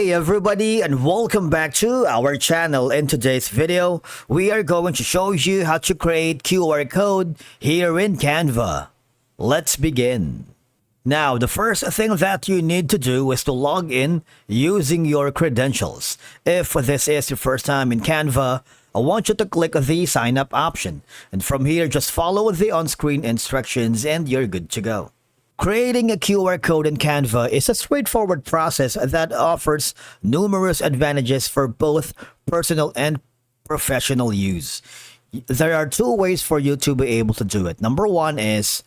Hey everybody, and welcome back to our channel. In today's video, we are going to show you how to create QR code here in Canva. Let's begin. Now, the first thing that you need to do is to log in using your credentials. If this is your first time in Canva, I want you to click the sign up option. And from here, just follow the on-screen instructions and you're good to go. Creating a QR code in Canva is a straightforward process that offers numerous advantages for both personal and professional use. There are two ways for you to be able to do it. Number one is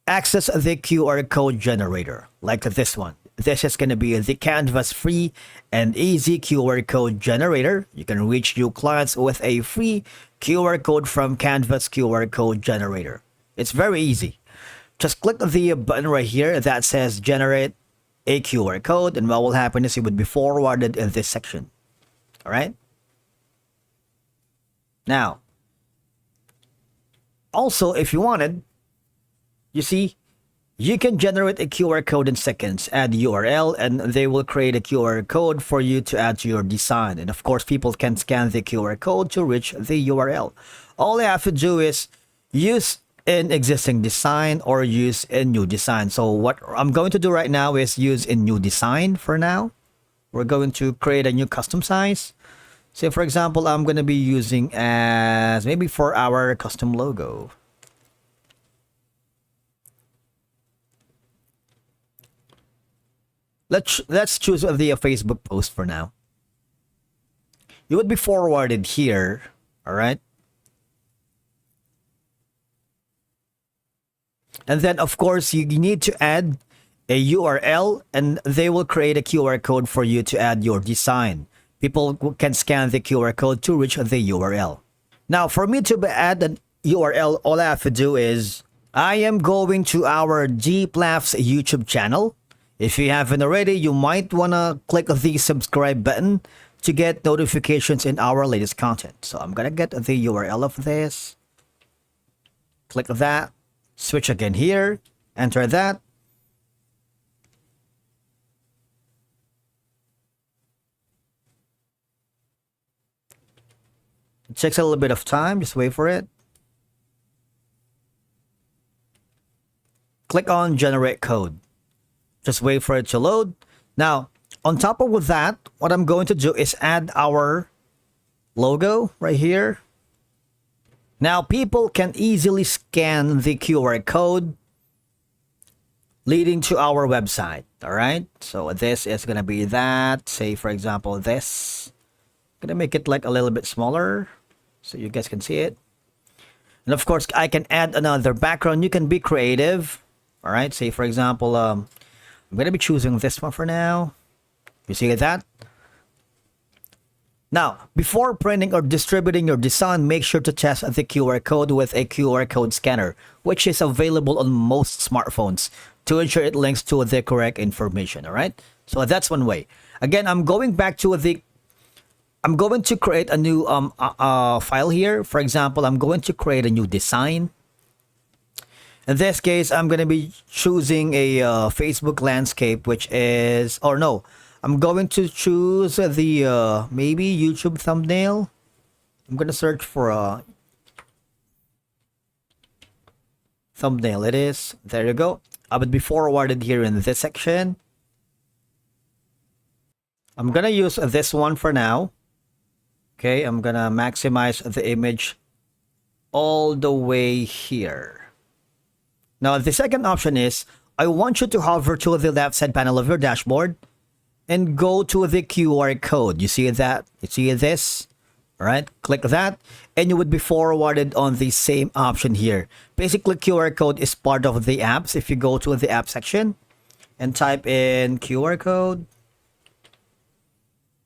access the QR code generator, like this one. This is going to be the Canva's free and easy QR code generator. You can reach new clients with a free QR code from Canva's QR code generator. It's very easy. Just click the button right here that says generate a QR code, and what will happen is it would be forwarded in this section. All right. Now, also, if you wanted, you see, you can generate a QR code in seconds, add URL, and they will create a QR code for you to add to your design. And of course, people can scan the QR code to reach the URL. All they have to do is use an existing design or use a new design. So what I'm going to do right now is use a new design for now. We're going to create a new custom size. Say, for example, I'm going to be using as maybe for our custom logo. Let's choose the Facebook post for now. You would be forwarded here, all right? And then, of course, you need to add a URL, and they will create a QR code for you to add your design. People can scan the QR code to reach the URL. Now, for me to add an URL, all I have to do is I am going to our Deep Laughs YouTube channel. If you haven't already, you might want to click the subscribe button to get notifications in our latest content. So I'm going to get the URL of this. Click that. Switch again here, enter that. It takes a little bit of time, just wait for it. Click on generate code. Just wait for it to load. Now, on top of that, what I'm going to do is add our logo right here. Now, people can easily scan the QR code leading to our website, all right? So this is going to be that. Say, for example, this. I'm going to make it like a little bit smaller so you guys can see it. And of course, I can add another background. You can be creative, all right? Say, for example, I'm going to be choosing this one for now. You see that? Now, before printing or distributing your design, make sure to test the QR code with a QR code scanner, which is available on most smartphones to ensure it links to the correct information, all right? So that's one way. Again, I'm going to create a new file here. For example, I'm going to create a new design. In this case, I'm going to be choosing a Facebook landscape, which is, or no, I'm going to choose the maybe YouTube thumbnail. I'm going to search for a thumbnail. It is. There you go. I would be forwarded here in this section. I'm going to use this one for now. Okay, I'm going to maximize the image all the way here. Now, the second option is I want you to hover to the left side panel of your dashboard and go to the QR code. You see that? You see this? All right, click that, and you would be forwarded on the same option here. Basically, QR code is part of the apps. If you go to the app section and type in QR code,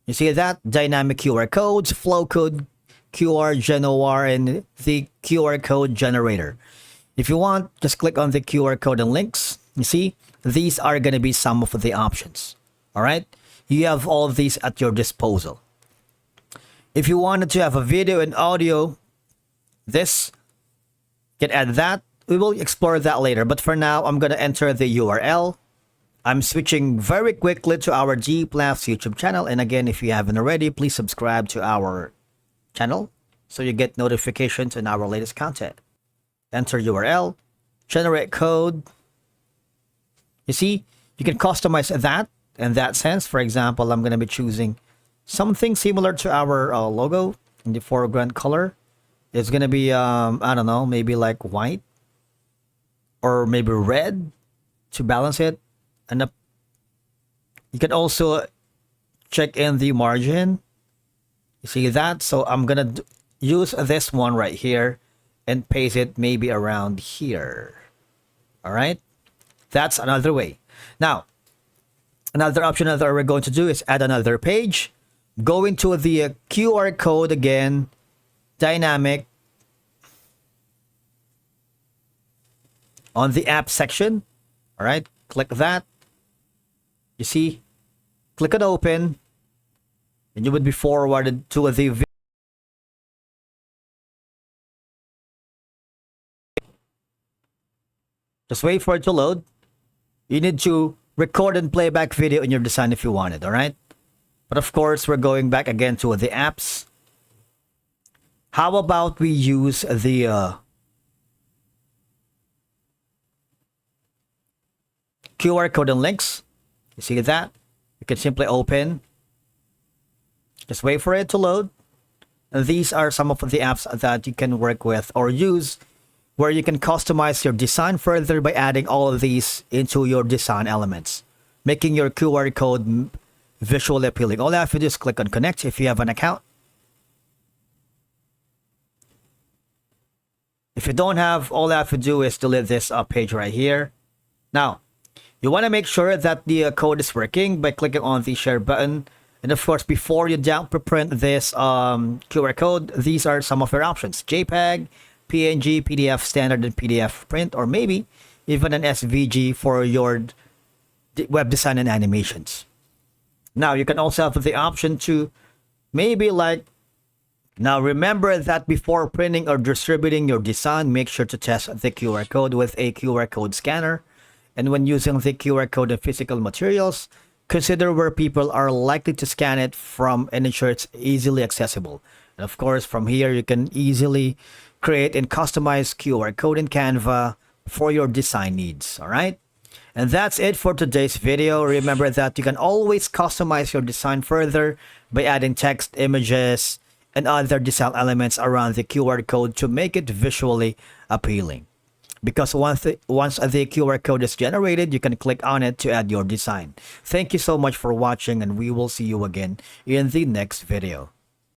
you see that? Dynamic QR codes, flow code, QR, GenOR, and the QR code generator. If you want, just click on the QR code and links. You see, these are going to be some of the options. All right, you have all of these at your disposal. If you wanted to have a video and audio, this can add that. We will explore that later. But for now, I'm going to enter the URL. I'm switching very quickly to our G Plus YouTube channel. And again, if you haven't already, please subscribe to our channel so you get notifications on our latest content. Enter URL, generate code. You see, you can customize that in that sense. For example, I'm going to be choosing something similar to our logo in the foreground color. It's going to be, I don't know, maybe like white or maybe red to balance it. And you can also check in the margin. You see that? So I'm going to use this one right here and paste it maybe around here. All right. That's another way. Now, another option that we're going to do is add another page. Go into the QR code again, dynamic, on the app section. All right, click that. You see, click on open, and you would be forwarded to the video. Just wait for it to load. You need to record and playback video in your design if you want it, all right? But of course, we're going back again to the apps. How about we use the QR code and links? You see that? You can simply open. Just wait for it to load. And these are some of the apps that you can work with or use where you can customize your design further by adding all of these into your design elements, making your QR code visually appealing. All you have to do is click on connect if you have an account. If you don't have, all you have to do is delete this page right here. Now, you want to make sure that the code is working by clicking on the share button. And of course, before you print this QR code, these are some of your options: JPEG, PNG, PDF, standard, and PDF print, or maybe even an SVG for your web design and animations. Now, you can also have the option to maybe like, now remember that before printing or distributing your design, make sure to test the QR code with a QR code scanner. And when using the QR code in physical materials, consider where people are likely to scan it from and ensure it's easily accessible. And of course, from here, you can easily create and customize QR code in Canva for your design needs. All right. And that's it for today's video. Remember that you can always customize your design further by adding text, images, and other design elements around the QR code to make it visually appealing. Because once the QR code is generated, you can click on it to add your design. Thank you so much for watching, and we will see you again in the next video.